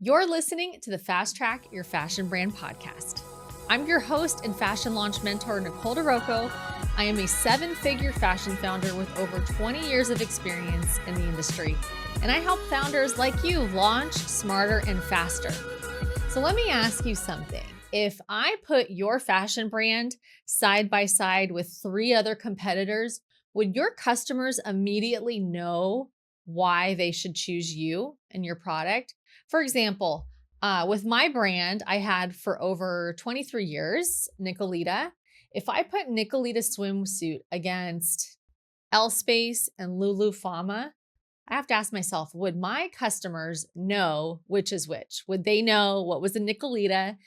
You're listening to the Fast Track Your Fashion Brand podcast. I'm your host and fashion launch mentor, Nicole Rocco. I am a seven-figure fashion founder with over 20 years of experience in the industry, and I help founders like you launch smarter and faster. So let me ask you something. If I put your fashion brand side by side with three other competitors, would your customers immediately know why they should choose you and your product? For example, with my brand, I had for over 23 years, Nicolita. If I put Nicolita swimsuit against L Space and Lulu Fama, I have to ask myself, would my customers know which is which? Would they know what was a Nicolita?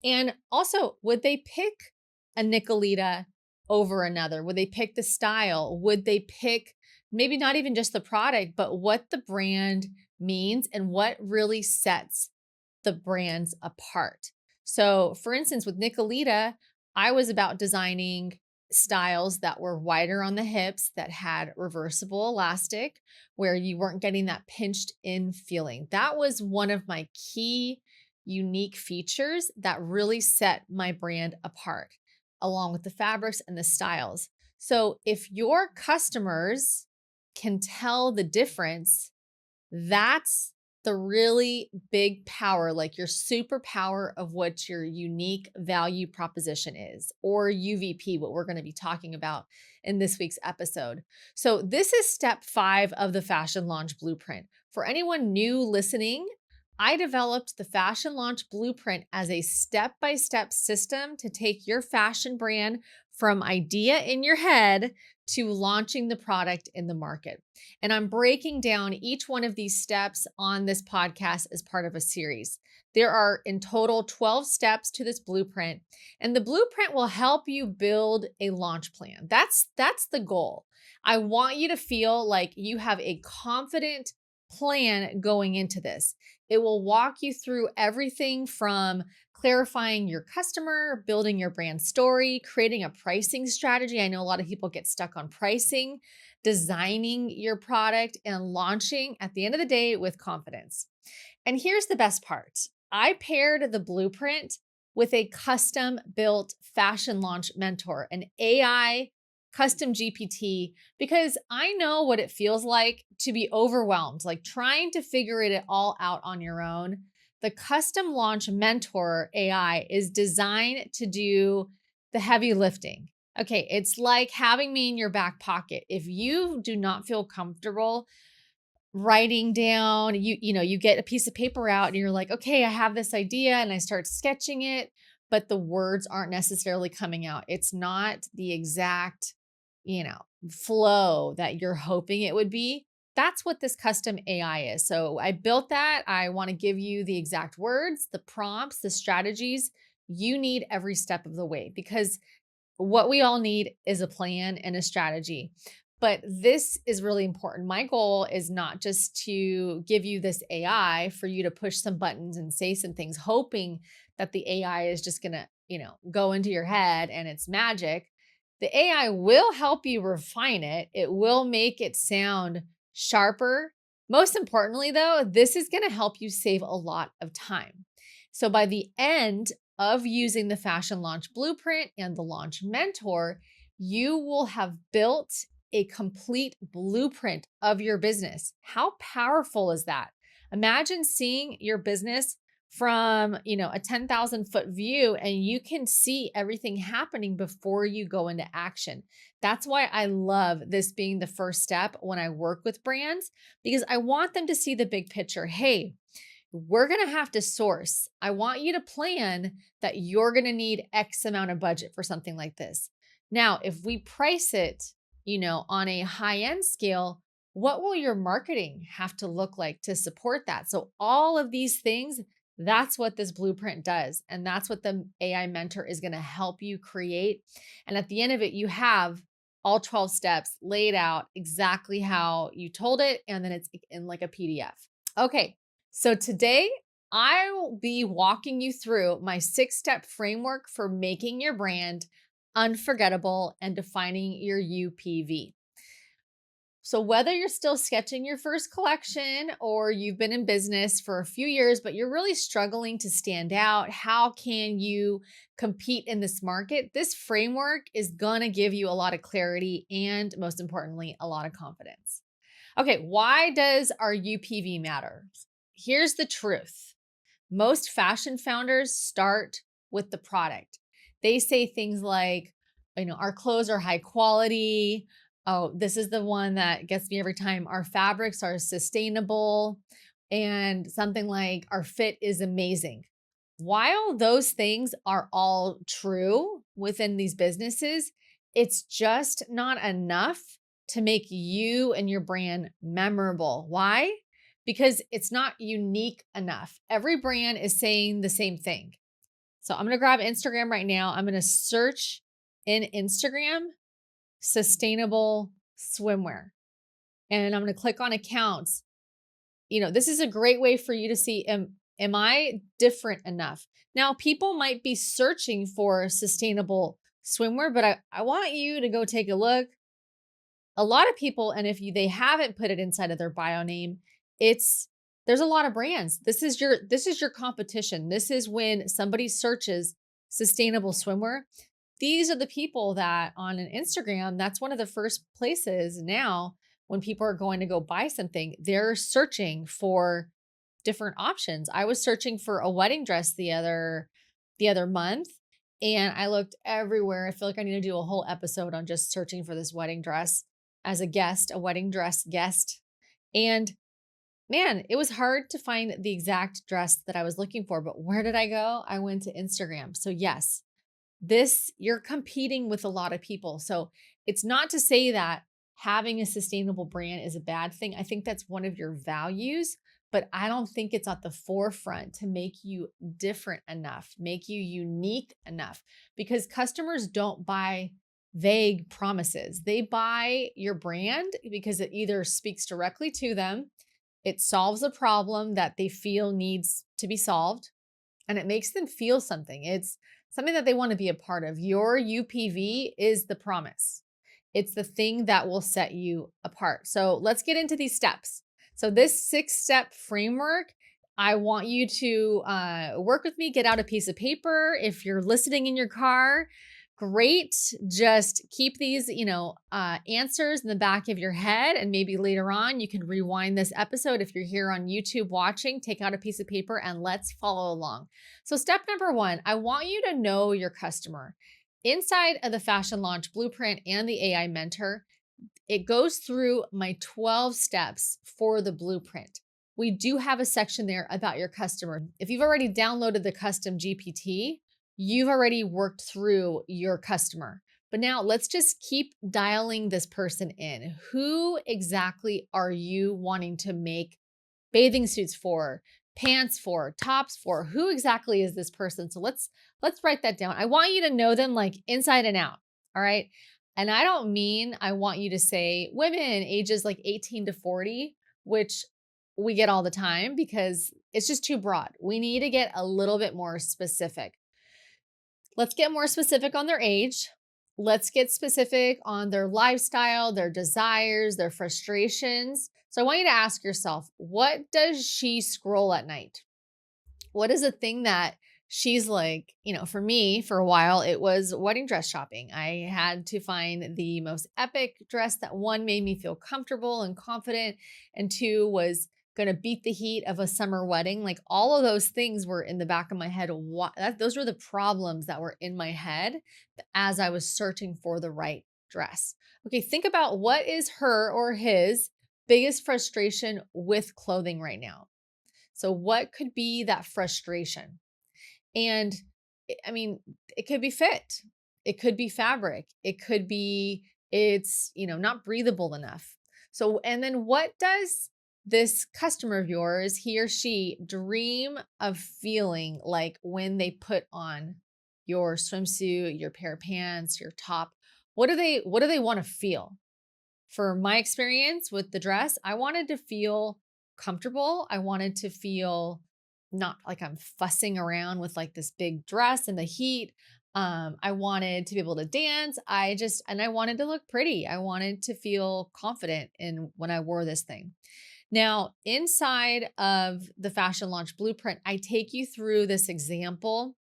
And also, would they pick a Nicolita over another? Would they pick the style? Would they pick maybe not even just the product, but what the brand means and what really sets the brands apart? So, for instance, with Nicolita, I was about designing styles that were wider on the hips, that had reversible elastic, where you weren't getting that pinched in feeling. That was one of my key unique features that really set my brand apart, along with the fabrics and the styles. So if your customers can tell the difference, that's the really big power, like your superpower of what your unique value proposition is, or UVP, what we're going to be talking about in this week's episode. So, this is step 5 of the Fashion Launch Blueprint. For anyone new listening, I developed the Fashion Launch Blueprint as a step-by-step system to take your fashion brand from idea in your head to launching the product in the market. And I'm breaking down each one of these steps on this podcast as part of a series. There are in total 12 steps to this blueprint, and the blueprint will help you build a launch plan. That's the goal. I want you to feel like you have a confident plan going into this. It will walk you through everything from clarifying your customer, building your brand story, creating a pricing strategy. I know a lot of people get stuck on pricing, designing your product, and launching at the end of the day with confidence. And here's the best part. I paired the blueprint with a custom built fashion launch mentor, an AI custom GPT, because I know what it feels like to be overwhelmed, like trying to figure it all out on your own. The custom launch mentor AI is designed to do the heavy lifting. Okay, it's like having me in your back pocket. If you do not feel comfortable writing down, you get a piece of paper out and you're like, okay, I have this idea, and I start sketching it, but the words aren't necessarily coming out. It's not the exact flow that you're hoping it would be. That's what this custom AI is. So I built that. I want to give you the exact words, the prompts, the strategies you need every step of the way, because what we all need is a plan and a strategy. But this is really important. My goal is not just to give you this AI for you to push some buttons and say some things, hoping that the AI is just going to, go into your head and it's magic. The AI will help you refine it. It will make it sound sharper. Most importantly, though, this is going to help you save a lot of time. So by the end of using the Fashion Launch Blueprint and the Launch Mentor, you will have built a complete blueprint of your business. How powerful is that? Imagine seeing your business from, a 10,000 foot view, and you can see everything happening before you go into action. That's why I love this being the first step when I work with brands, because I want them to see the big picture. Hey, we're going to have to source. I want you to plan that you're going to need X amount of budget for something like this. Now, if we price it, on a high end scale, what will your marketing have to look like to support that? So all of these things, that's what this blueprint does. And that's what the AI mentor is going to help you create. And at the end of it, you have all 12 steps laid out exactly how you told it. And then it's in like a PDF. Okay. So today I will be walking you through my 6-step framework for making your brand unforgettable and defining your UPV. So whether you're still sketching your first collection or you've been in business for a few years, but you're really struggling to stand out, how can you compete in this market? This framework is going to give you a lot of clarity and, most importantly, a lot of confidence. Okay, why does our UPV matter? Here's the truth. Most fashion founders start with the product. They say things like, our clothes are high quality. Oh, this is the one that gets me every time. Our fabrics are sustainable, and something like our fit is amazing. While those things are all true within these businesses, it's just not enough to make you and your brand memorable. Why? Because it's not unique enough. Every brand is saying the same thing. So I'm going to grab Instagram right now. I'm going to search in Instagram sustainable swimwear. And I'm going to click on accounts. This is a great way for you to see, am I different enough? Now, people might be searching for sustainable swimwear, but I want you to go take a look. A lot of people, and if they haven't put it inside of their bio name, there's a lot of brands. This is your competition. This is when somebody searches sustainable swimwear. These are the people that on an Instagram, that's one of the first places now when people are going to go buy something, they're searching for different options. I was searching for a wedding dress the other month, and I looked everywhere. I feel like I need to do a whole episode on just searching for this wedding dress as a wedding dress guest. And man, it was hard to find the exact dress that I was looking for, but where did I go? I went to Instagram. So yes, you're competing with a lot of people. So it's not to say that having a sustainable brand is a bad thing. I think that's one of your values, but I don't think it's at the forefront to make you different enough, make you unique enough, because customers don't buy vague promises. They buy your brand because it either speaks directly to them, it solves a problem that they feel needs to be solved, and it makes them feel something. It's something that they want to be a part of. Your UPV is the promise. It's the thing that will set you apart. So let's get into these steps. So this 6-step framework, I want you to work with me, get out a piece of paper. If you're listening in your car, great. Just keep these, answers in the back of your head, and maybe later on you can rewind this episode. If you're here on YouTube watching, take out a piece of paper and let's follow along. So step number 1, I want you to know your customer. Inside of the Fashion Launch Blueprint and the AI Mentor, it goes through my 12 steps for the blueprint. We do have a section there about your customer. If you've already downloaded the custom GPT, you've already worked through your customer. But now let's just keep dialing this person in. Who exactly are you wanting to make bathing suits for, pants for, tops for? Who exactly is this person? So let's write that down. I want you to know them like inside and out. All right. And I don't mean I want you to say women ages like 18 to 40, which we get all the time because it's just too broad. We need to get a little bit more specific. Let's get more specific on their age. Let's get specific on their lifestyle, their desires, their frustrations. So I want you to ask yourself, what does she scroll at night? What is a thing that she's like, for me, for a while, it was wedding dress shopping. I had to find the most epic dress that, 1, made me feel comfortable and confident, and 2, was going to beat the heat of a summer wedding. Like all of those things were in the back of my head. Those were the problems that were in my head as I was searching for the right dress. Okay, think about what is her or his biggest frustration with clothing right now. So what could be that frustration? And I mean, it could be fit. It could be fabric. It could be it's, not breathable enough. So, and then what does this customer of yours, he or she, dream of feeling like when they put on your swimsuit, your pair of pants, your top? What do they want to feel? For my experience with the dress, I wanted to feel comfortable. I wanted to feel not like I'm fussing around with like this big dress in the heat. I wanted to be able to dance. And I wanted to look pretty. I wanted to feel confident in when I wore this thing. Now, inside of the fashion launch blueprint, I take you through this example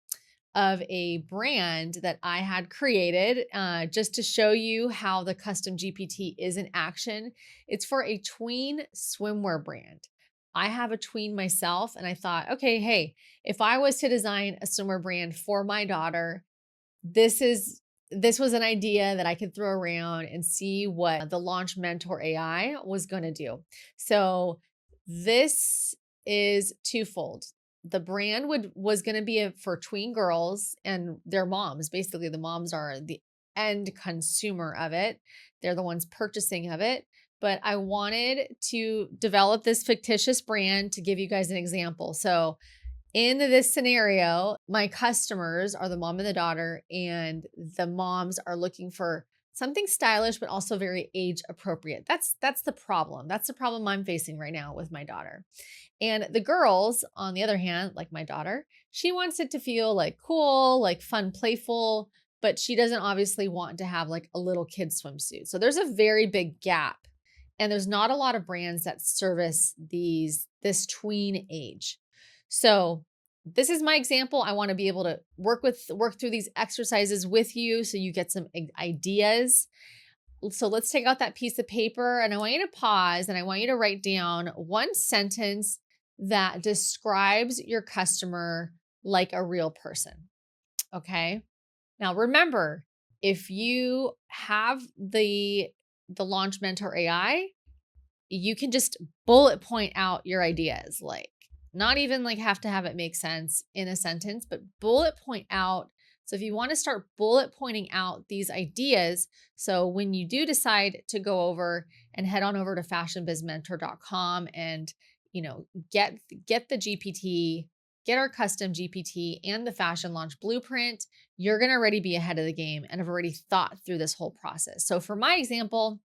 of a brand that I had created just to show you how the custom GPT is in action. It's for a tween swimwear brand. I have a tween myself, and I thought, okay, hey, if I was to design a swimwear brand for my daughter, this is this was an idea that I could throw around and see what the launch mentor AI was going to do. So this is twofold. The brand was going to be for tween girls and their moms. Basically, the moms are the end consumer of it. They're the ones purchasing of it. But I wanted to develop this fictitious brand to give you guys an example. So in this scenario, my customers are the mom and the daughter, and the moms are looking for something stylish, but also very age appropriate. That's the problem. That's the problem I'm facing right now with my daughter. And the girls, on the other hand, like my daughter, she wants it to feel like cool, like fun, playful, but she doesn't obviously want to have like a little kid swimsuit. So there's a very big gap. And there's not a lot of brands that service this tween age. So this is my example. I want to be able to work through these exercises with you so you get some ideas. So let's take out that piece of paper, and I want you to pause and I want you to write down one sentence that describes your customer like a real person. Okay? Now remember, if you have the Launch Mentor AI, you can just bullet point out your ideas, like not even like have to have it make sense in a sentence, but bullet point out. So if you want to start bullet pointing out these ideas, so when you do decide to go over and head on over to fashionbizmentor.com and, get the GPT, get our custom GPT and the fashion launch blueprint, you're going to already be ahead of the game and have already thought through this whole process. So for my example,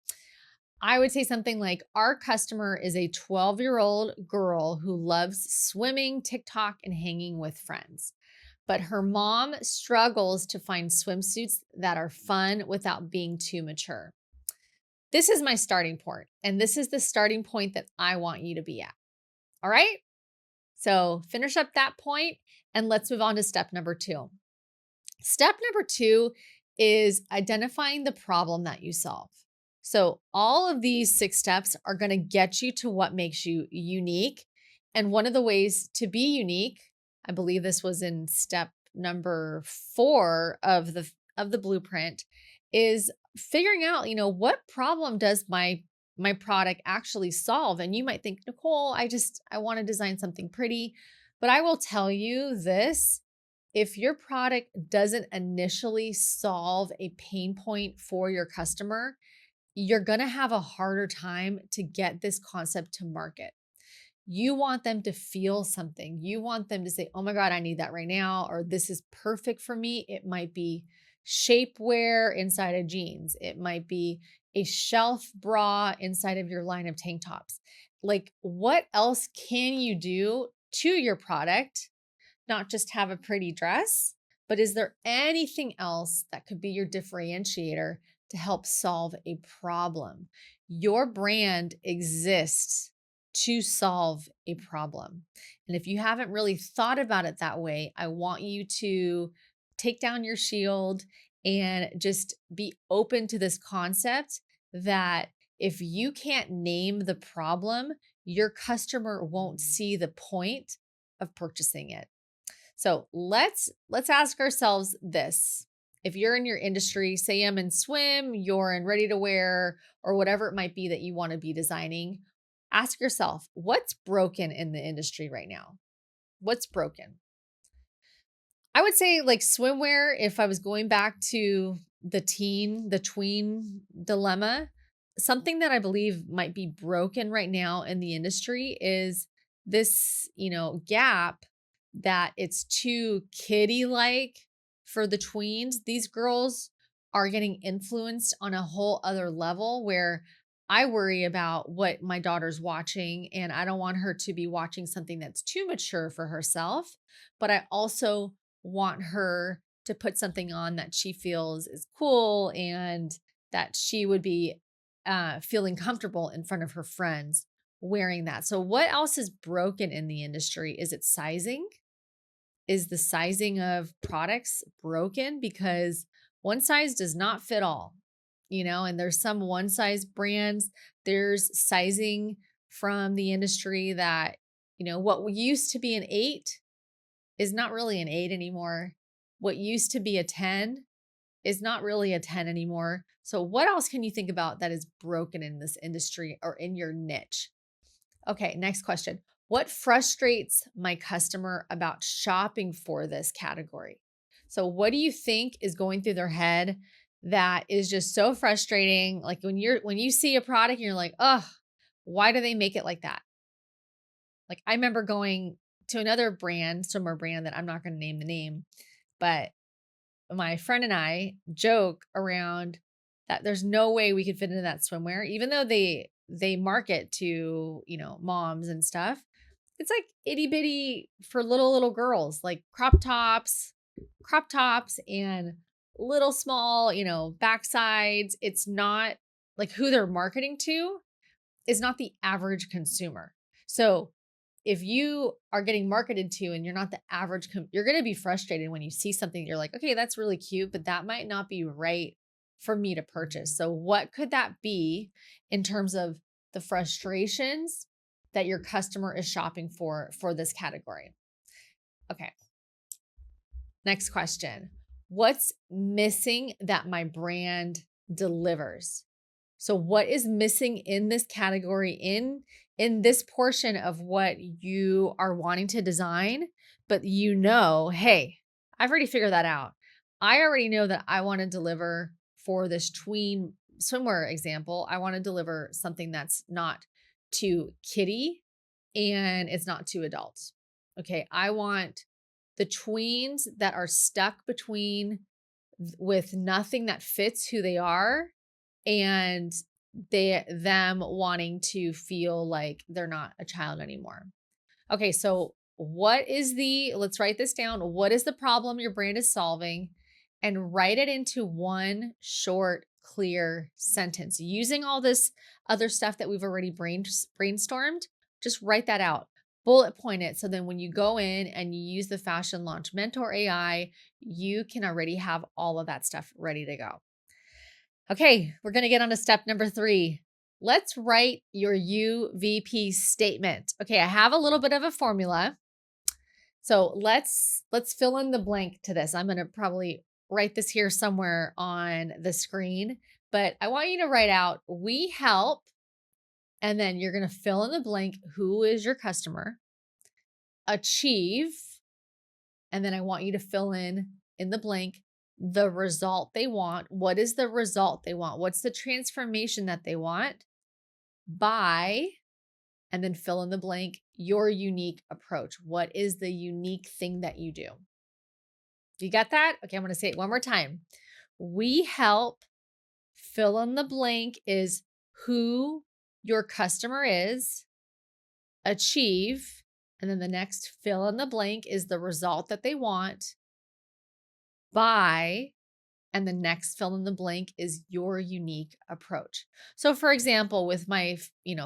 I would say something like, our customer is a 12-year-old girl who loves swimming, TikTok, and hanging with friends. But her mom struggles to find swimsuits that are fun without being too mature. This is my starting point, and this is the starting point that I want you to be at. All right? So finish up that point, and let's move on to step number 2. Step number 2 is identifying the problem that you solve. So all of these 6 steps are going to get you to what makes you unique. And one of the ways to be unique, I believe this was in step number 4 of the blueprint, is figuring out, what problem does my product actually solve? And you might think, Nicole, I want to design something pretty, but I will tell you this. If your product doesn't initially solve a pain point for your customer, you're going to have a harder time to get this concept to market. You want them to feel something. You want them to say, oh my God, I need that right now, or this is perfect for me. It might be shapewear inside of jeans. It might be a shelf bra inside of your line of tank tops. Like, what else can you do to your product? Not just have a pretty dress, but is there anything else that could be your differentiator to help solve a problem? Your brand exists to solve a problem. And if you haven't really thought about it that way, I want you to take down your shield and just be open to this concept that if you can't name the problem, your customer won't see the point of purchasing it. So let's ask ourselves this. If you're in your industry, say I'm in swim, you're in ready to wear, or whatever it might be that you want to be designing, ask yourself, what's broken in the industry right now? What's broken? I would say like swimwear, if I was going back to the tween dilemma, something that I believe might be broken right now in the industry is this, gap that it's too kiddie-like for the tweens. These girls are getting influenced on a whole other level where I worry about what my daughter's watching, and I don't want her to be watching something that's too mature for herself, but I also want her to put something on that she feels is cool and that she would be feeling comfortable in front of her friends wearing that. So, what else is broken in the industry? Is it sizing? Is the sizing of products broken? Because one size does not fit all, and there's some one size brands, there's sizing from the industry that, what used to be an 8 is not really an 8 anymore. What used to be a 10 is not really a 10 anymore. So, what else can you think about that is broken in this industry or in your niche? Okay, next question. What frustrates my customer about shopping for this category? So, what do you think is going through their head that is just so frustrating? Like when you see a product and you're like, "Oh, why do they make it like that?" Like I remember going to another brand, swimwear brand that I'm not going to name the name, but my friend and I joke around that there's no way we could fit into that swimwear, even though they market to, moms and stuff. It's like itty bitty for little girls, like crop tops and little small, backsides. It's not like who they're marketing to is not the average consumer. So if you are getting marketed to and you're not the average, you're going to be frustrated when you see something. You're like, okay, that's really cute, but that might not be right for me to purchase. So what could that be in terms of the frustrations that your customer is shopping for this category? Okay. Next question. What's missing that my brand delivers? So what is missing in this category, in this portion of what you are wanting to design, but hey, I've already figured that out. I already know that I want to deliver for this tween swimwear example. I want to deliver something that's not too kiddie and it's not too adult. Okay. I want the tweens that are stuck between with nothing that fits who they are and them wanting to feel like they're not a child anymore. Okay, so let's write this down. What is the problem your brand is solving? And write it into one short, clear sentence. Using all this other stuff that we've already brainstormed, just write that out. Bullet point it. So then when you go in and you use the Fashion Launch Mentor AI, you can already have all of that stuff ready to go. Okay, we're going to get on to step number 3. Let's write your UVP statement. Okay, I have a little bit of a formula. So let's fill in the blank to this. I'm going to probably write this here somewhere on the screen, but I want you to write out, we help, and then you're going to fill in the blank, who is your customer, achieve, and then I want you to fill in the blank, the result they want. What is the result they want? What's the transformation that they want? By, and then fill in the blank, your unique approach. What is the unique thing that you do? You got that? Okay, I'm going to say it one more time. We help, fill in the blank is who your customer is, achieve, and then the next fill in the blank is the result that they want, by, and the next fill in the blank is your unique approach. So for example, with my,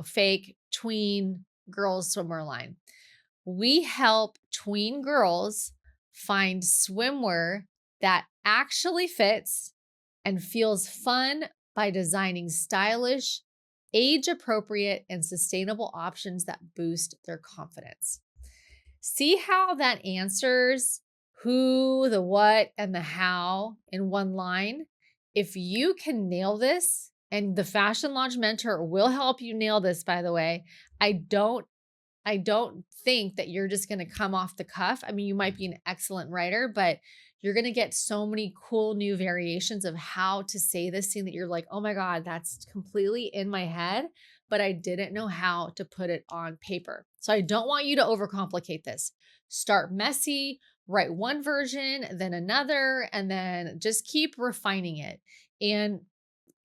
fake tween girls swimwear line, we help tween girls find swimwear that actually fits and feels fun by designing stylish, age appropriate, and sustainable options that boost their confidence. See how that answers who, the what, and the how in one line? If you can nail this, and the Fashion Launch Mentor will help you nail this, by the way, I don't think that you're just going to come off the cuff. I mean, you might be an excellent writer, but you're going to get so many cool new variations of how to say this thing that you're like, oh my God, that's completely in my head, but I didn't know how to put it on paper. So I don't want you to overcomplicate this. Start messy, write one version, then another, and then just keep refining it and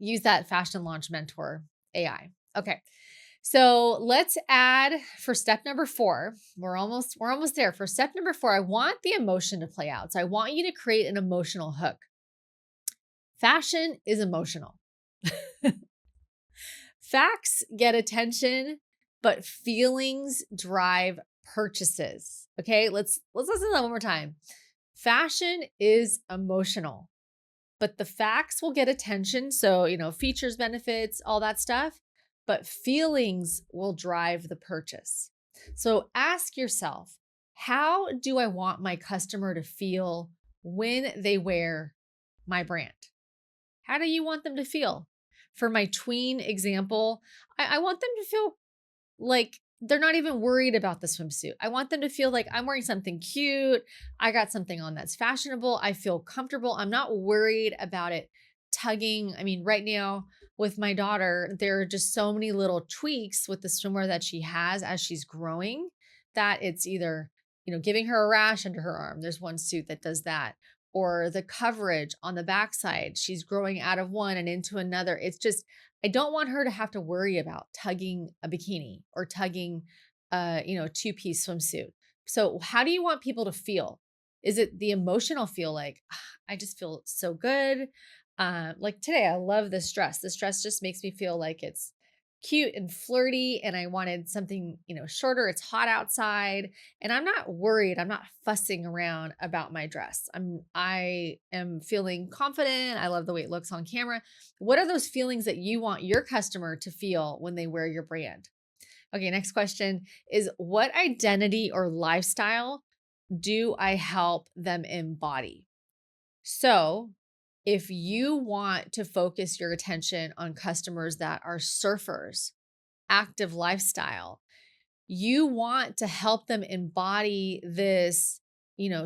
use that Fashion Launch Mentor AI. Okay. So let's add for step number 4. We're almost there. For step number 4, I want the emotion to play out. So I want you to create an emotional hook. Fashion is emotional. Facts get attention, but feelings drive purchases. Okay, let's listen to that one more time. Fashion is emotional, but the facts will get attention. So, features, benefits, all that stuff, but feelings will drive the purchase. So ask yourself, how do I want my customer to feel when they wear my brand? How do you want them to feel? For my tween example, I want them to feel like they're not even worried about the swimsuit. I want them to feel like I'm wearing something cute. I got something on that's fashionable. I feel comfortable. I'm not worried about it tugging. I mean, right now with my daughter, there are just so many little tweaks with the swimwear that she has as she's growing that it's either, giving her a rash under her arm. There's one suit that does that. Or the coverage on the backside. She's growing out of one and into another. It's just, I don't want her to have to worry about tugging a bikini or tugging a two-piece swimsuit. So how do you want people to feel? Is it the emotional feel like, I just feel so good? Like today, I love this dress. This dress just makes me feel like it's cute and flirty, and I wanted something, shorter. It's hot outside, and I'm not worried. I'm not fussing around about my dress. I am feeling confident. I love the way it looks on camera. What are those feelings that you want your customer to feel when they wear your brand? Okay, next question is, what identity or lifestyle do I help them embody? So, if you want to focus your attention on customers that are surfers, active lifestyle, you want to help them embody this,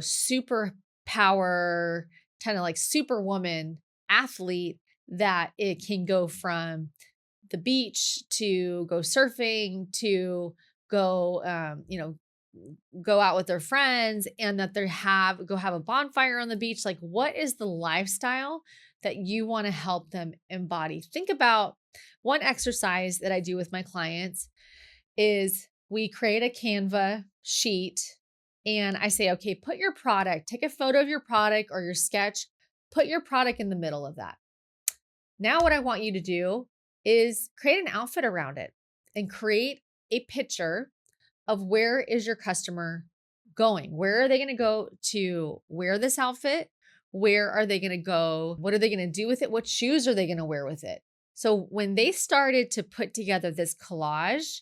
super power, kind of like superwoman athlete, that it can go from the beach to go surfing to go, go out with their friends, and that go have a bonfire on the beach. Like, what is the lifestyle that you want to help them embody? Think about one exercise that I do with my clients is we create a Canva sheet, and I say, okay, take a photo of your product or your sketch, put your product in the middle of that. Now what I want you to do is create an outfit around it and create a picture of where is your customer going? Where are they going to go to wear this outfit? Where are they going to go? What are they going to do with it? What shoes are they going to wear with it? So when they started to put together this collage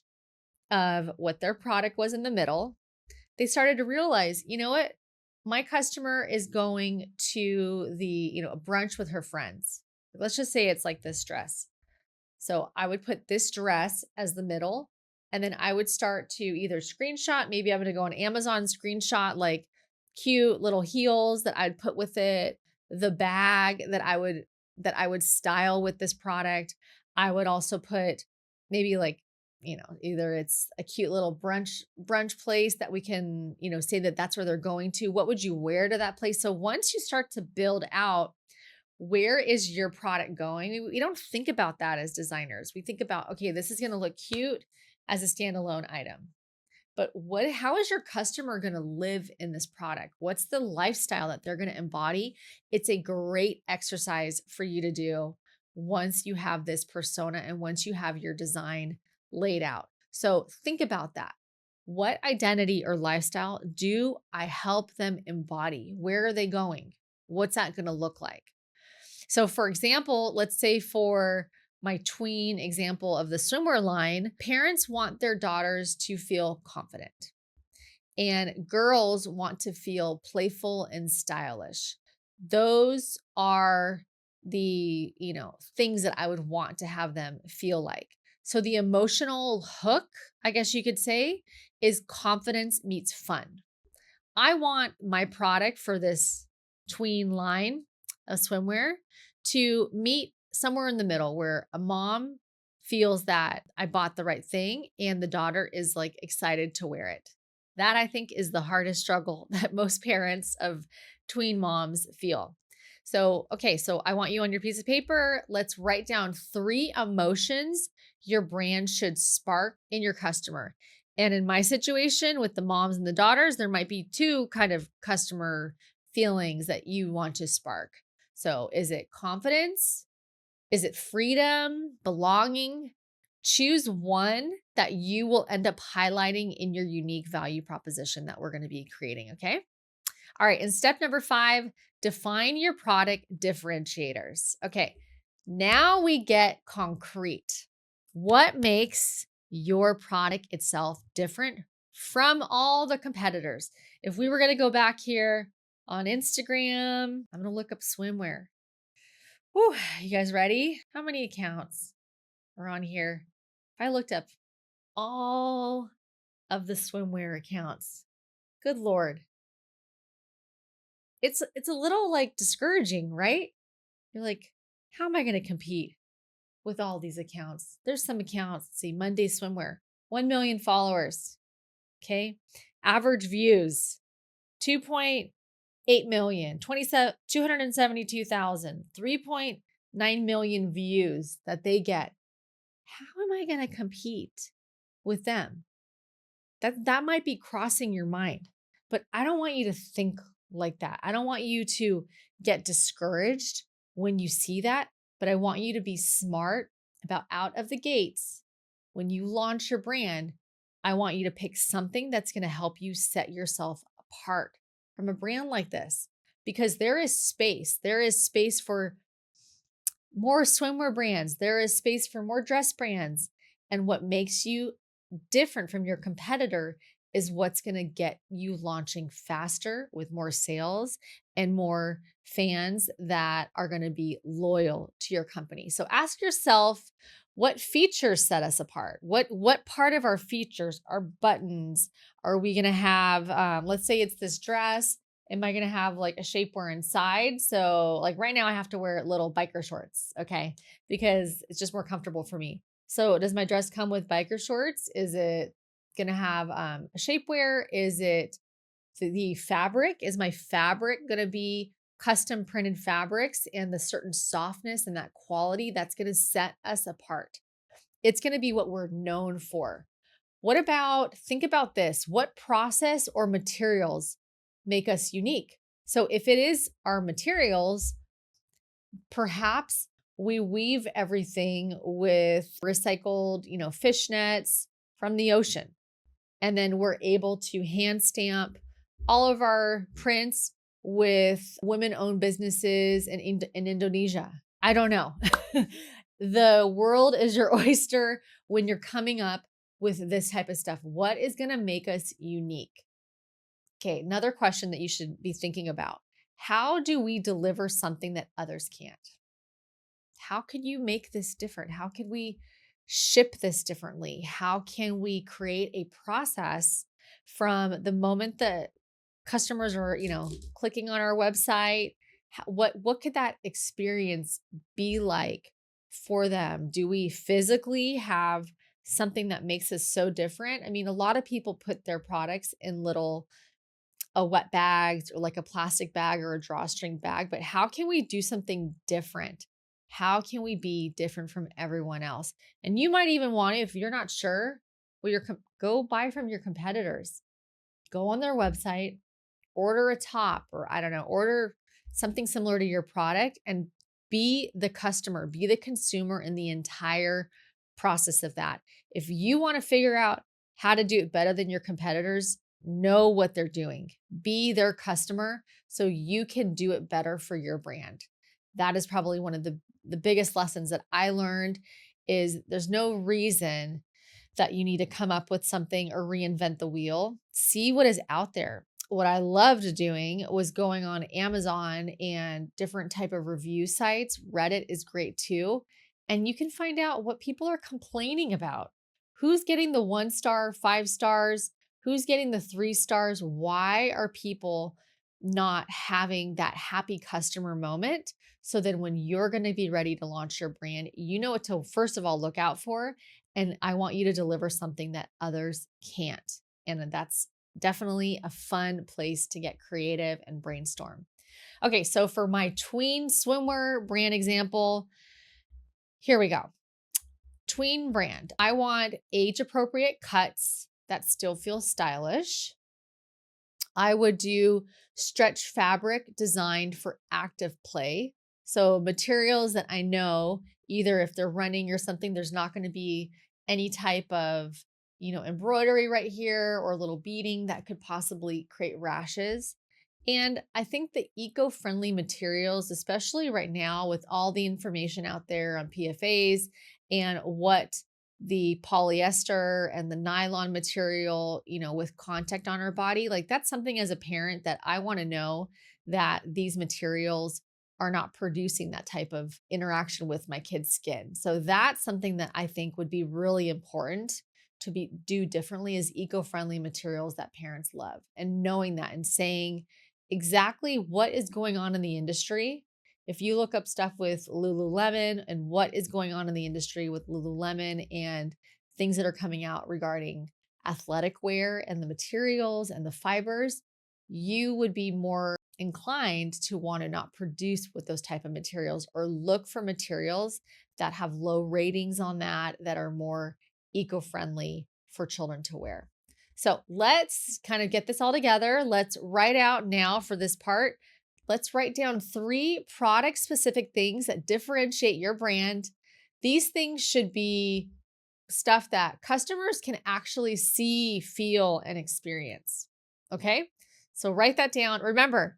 of what their product was in the middle, they started to realize, you know what? My customer is going to a brunch with her friends. Let's just say it's like this dress. So I would put this dress as the middle, and then I would start to either screenshot, maybe I'm going to go on Amazon, screenshot like cute little heels that I'd put with it, the bag that I would style with this product. I would also put maybe like, either it's a cute little brunch place that we can, say that that's where they're going to. What would you wear to that place? So once you start to build out, where is your product going? We don't think about that as designers. We think about, okay, this is going to look cute as a standalone item. But how is your customer going to live in this product? What's the lifestyle that they're going to embody? It's a great exercise for you to do once you have this persona and once you have your design laid out. So think about that. What identity or lifestyle do I help them embody? Where are they going? What's that going to look like? So for example, let's say for my tween example of the swimwear line, parents want their daughters to feel confident, and girls want to feel playful and stylish. Those are the, things that I would want to have them feel like. So the emotional hook, I guess you could say, is confidence meets fun. I want my product for this tween line of swimwear to meet somewhere in the middle where a mom feels that I bought the right thing and the daughter is like excited to wear it. That I think is the hardest struggle that most parents of tween moms feel. So I want you on your piece of paper. Let's write down 3 emotions your brand should spark in your customer. And in my situation with the moms and the daughters, there might be 2 kind of customer feelings that you want to spark. So is it confidence? Is it freedom, belonging? Choose one that you will end up highlighting in your unique value proposition that we're going to be creating. Okay. All right. And step number 5, define your product differentiators. Okay. Now we get concrete. What makes your product itself different from all the competitors? If we were going to go back here on Instagram, I'm going to look up swimwear. Whew, you guys ready? How many accounts are on here? If I looked up all of the swimwear accounts, good Lord. It's a little like discouraging, right? You're like, how am I going to compete with all these accounts? There's some accounts. Let's see, Monday Swimwear, 1 million followers. Okay. Average views, 2.8 million, 272,000, 3.9 million views that they get. How am I going to compete with them? That might be crossing your mind, but I don't want you to think like that. I don't want you to get discouraged when you see that, but I want you to be smart about out of the gates. When you launch your brand, I want you to pick something that's going to help you set yourself apart from a brand like this, because there is space. There is space for more swimwear brands. There is space for more dress brands. And what makes you different from your competitor is what's going to get you launching faster with more sales and more fans that are going to be loyal to your company. So ask yourself, what features set us apart? What part of our features, our buttons, are we going to have? Let's say it's this dress. Am I going to have like a shapewear inside? So like right now I have to wear little biker shorts, okay? Because it's just more comfortable for me. So does my dress come with biker shorts? Is it going to have a shapewear? Is it the fabric? Is my fabric going to be custom printed fabrics and the certain softness and that quality that's going to set us apart? It's going to be what we're known for. Think about this. What process or materials make us unique? So if it is our materials, perhaps we weave everything with recycled, fish nets from the ocean. And then we're able to hand stamp all of our prints with women-owned businesses in Indonesia. I don't know. The world is your oyster when you're coming up with this type of stuff. What is going to make us unique? Okay, another question that you should be thinking about. How do we deliver something that others can't? How could you make this different? How could we ship this differently? How can we create a process from the moment that customers are, clicking on our website? What could that experience be like for them? Do we physically have something that makes us so different? I mean, a lot of people put their products in little a wet bag or like a plastic bag or a drawstring bag, but how can we do something different? How can we be different from everyone else? And you might even want to, if you're not sure, go buy from your competitors. Go on their website, order a top, or I don't know, order something similar to your product and be the customer, be the consumer in the entire process of that. If you want to figure out how to do it better than your competitors, know what they're doing. Be their customer so you can do it better for your brand. That is probably one of the biggest lessons that I learned is there's no reason that you need to come up with something or reinvent the wheel. See what is out there. What I loved doing was going on Amazon and different type of review sites. Reddit is great too. And you can find out what people are complaining about. Who's getting the 1 star, 5 stars? Who's getting the 3 stars? Why are people not having that happy customer moment? So then when you're going to be ready to launch your brand, you know what to first of all look out for. And I want you to deliver something that others can't. And that's definitely a fun place to get creative and brainstorm. Okay, so for my tween swimwear brand example, here we go. Tween brand. I want age appropriate cuts that still feel stylish. I would do stretch fabric designed for active play. So materials that I know either if they're running or something, there's not going to be any type of, embroidery right here or a little beading that could possibly create rashes. And I think the eco-friendly materials, especially right now with all the information out there on PFAs and what the polyester and the nylon material, with contact on our body, like that's something as a parent that I want to know that these materials are not producing that type of interaction with my kid's skin. So that's something that I think would be really important to be do differently is eco-friendly materials that parents love and knowing that and saying exactly what is going on in the industry. If you look up stuff with Lululemon and what is going on in the industry with Lululemon and things that are coming out regarding athletic wear and the materials and the fibers, you would be more inclined to want to not produce with those type of materials or look for materials that have low ratings on that are more eco-friendly for children to wear. So let's kind of get this all together. Let's write out now for this part. Let's write down 3 product specific things that differentiate your brand. These things should be stuff that customers can actually see, feel, and experience. Okay. So write that down. Remember,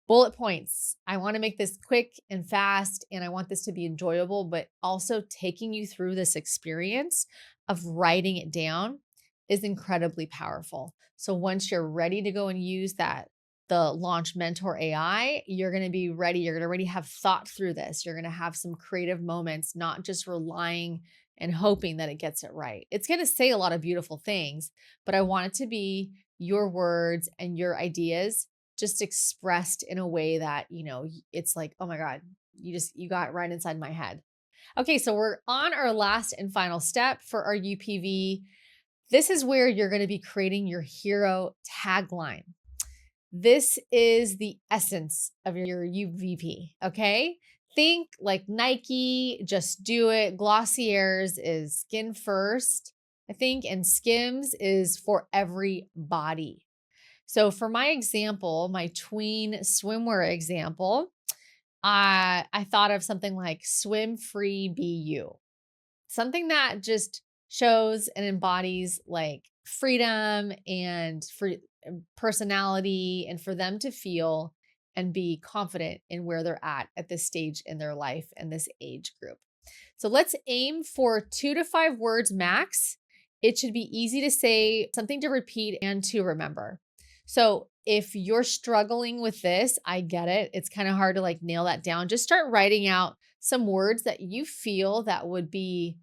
bullet points. I want to make this quick and fast, and I want this to be enjoyable, but also taking you through this experience of writing it down is incredibly powerful. So once you're ready to go and use the Launch Mentor AI, you're going to be ready. You're going to already have thought through this. You're going to have some creative moments, not just relying and hoping that it gets it right. It's going to say a lot of beautiful things, but I want it to be your words and your ideas just expressed in a way that, it's like, oh my God, you got right inside my head. Okay, so we're on our last and final step for our UPV. This is where you're going to be creating your hero tagline. This is the essence of your UVP, okay? Think like Nike, just do it. Glossier's is skin first, I think, and Skims is for every body. So for my example, my tween swimwear example, I thought of something like Swim Free BU, something that just shows and embodies like freedom and for personality and for them to feel and be confident in where they're at this stage in their life and this age group. So let's aim for 2 to 5 words max. It should be easy to say, something to repeat and to remember. So if you're struggling with this, I get it. It's kind of hard to like nail that down. Just start writing out some words that you feel that would be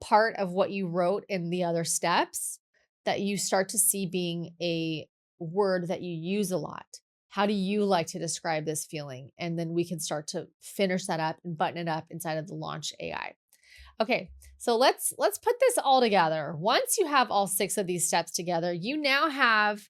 part of what you wrote in the other steps that you start to see being a word that you use a lot. How do you like to describe this feeling? And then we can start to finish that up and button it up inside of the Launch AI. Okay, so let's put this all together. Once you have all 6 of these steps together, you now have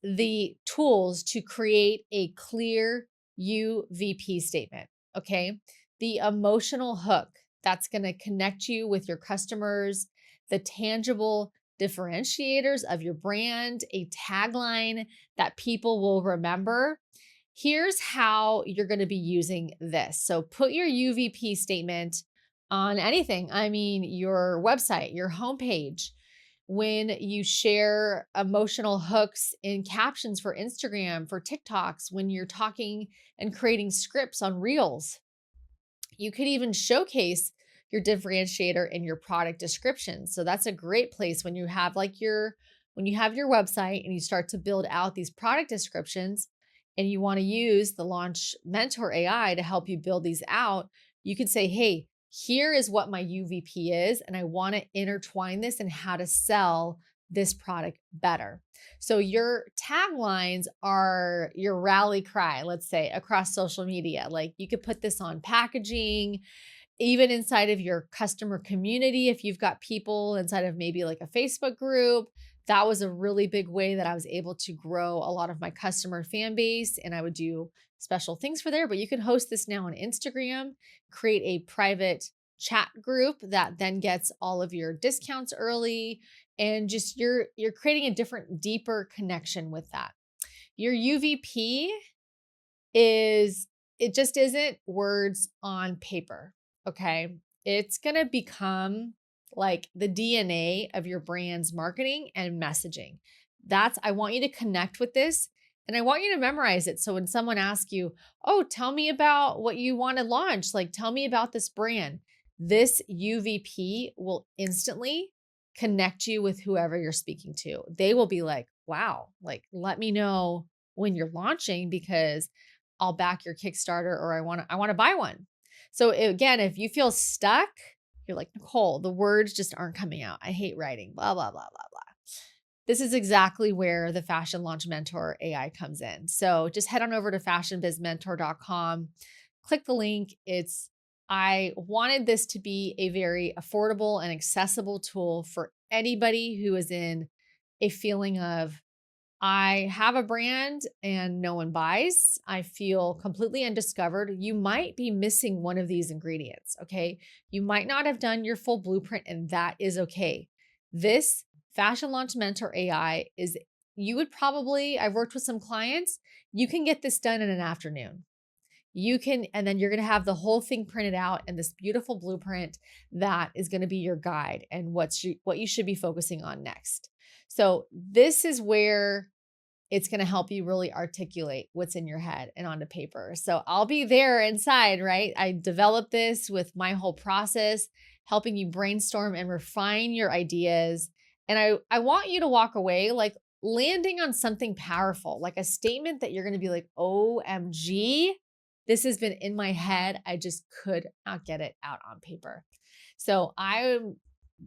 the tools to create a clear UVP statement, okay? The emotional hook that's going to connect you with your customers, the tangible differentiators of your brand, a tagline that people will remember. Here's how you're going to be using this. So put your UVP statement on anything. I mean, your website, your homepage, when you share emotional hooks in captions for Instagram, for TikToks, when you're talking and creating scripts on Reels. You could even showcase your differentiator in your product description. So that's a great place when you have when you have your website and you start to build out these product descriptions and you want to use the Launch Mentor AI to help you build these out, you could say, hey, here is what my UVP is, and I want to intertwine this and how to sell this product better. So your taglines are your rally cry, let's say, across social media. Like you could put this on packaging, even inside of your customer community. If you've got people inside of maybe like a Facebook group that was a really big way that I was able to grow a lot of my customer fan base, and I would do special things for there. But you can host this now on Instagram, create a private chat group that then gets all of your discounts early, and just you're creating a different, deeper connection with that. Your UVP it just isn't words on paper. Okay. It's going to become like the DNA of your brand's marketing and messaging. I want you to connect with this and I want you to memorize it. So when someone asks you, oh, tell me about what you want to launch, like tell me about this brand, this UVP will instantly connect you with whoever you're speaking to. They will be like, wow, like let me know when you're launching because I'll back your Kickstarter or I want to buy one. So again, if you feel stuck, you're like, Nicole, the words just aren't coming out. I hate writing, blah, blah, blah, blah, blah. This is exactly where the Fashion Launch Mentor AI comes in. So just head on over to fashionbizmentor.com, click the link. I wanted this to be a very affordable and accessible tool for anybody who is in a feeling of, I have a brand and no one buys. I feel completely undiscovered. You might be missing one of these ingredients, okay? You might not have done your full blueprint, and that is okay. This Fashion Launch Mentor AI I've worked with some clients, you can get this done in an afternoon. And then you're going to have the whole thing printed out and this beautiful blueprint that is going to be your guide and what you should be focusing on next. So this is where it's going to help you really articulate what's in your head and onto paper. So I'll be there inside, right? I developed this with my whole process, helping you brainstorm and refine your ideas. And I want you to walk away like landing on something powerful, like a statement that you're going to be like, OMG, this has been in my head. I just could not get it out on paper. So I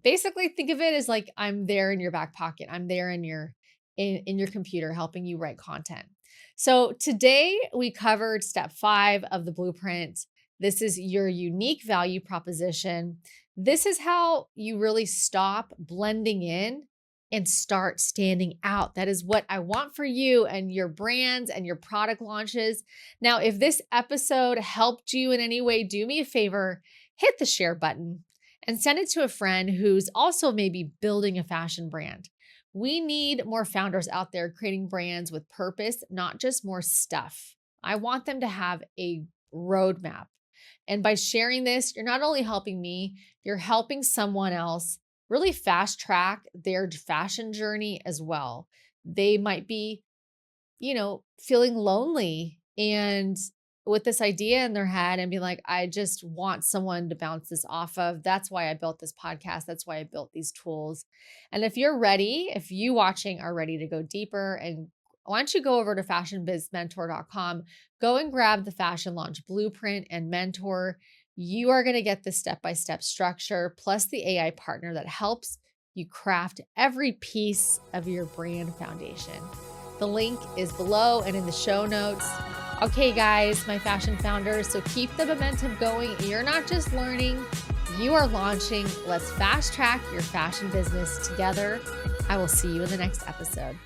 basically think of it as like I'm there in your back pocket. I'm there in your computer helping you write content. So today we covered step 5 of the blueprint. This is your unique value proposition. This is how you really stop blending in and start standing out. That is what I want for you and your brands and your product launches. Now, if this episode helped you in any way, do me a favor, hit the share button and send it to a friend who's also maybe building a fashion brand. We need more founders out there creating brands with purpose, not just more stuff. I want them to have a roadmap. And by sharing this, you're not only helping me, you're helping someone else really fast track their fashion journey as well. They might be, feeling lonely and with this idea in their head and be like, I just want someone to bounce this off of. That's why I built this podcast. That's why I built these tools. And if you watching are ready to go deeper, and why don't you go over to fashionbizmentor.com, go and grab the Fashion Launch Blueprint and Mentor. You are going to get the step-by-step structure plus the AI partner that helps you craft every piece of your brand foundation. The link is below and in the show notes. Okay, guys, my fashion founders, so keep the momentum going. You're not just learning, you are launching. Let's fast track your fashion business together. I will see you in the next episode.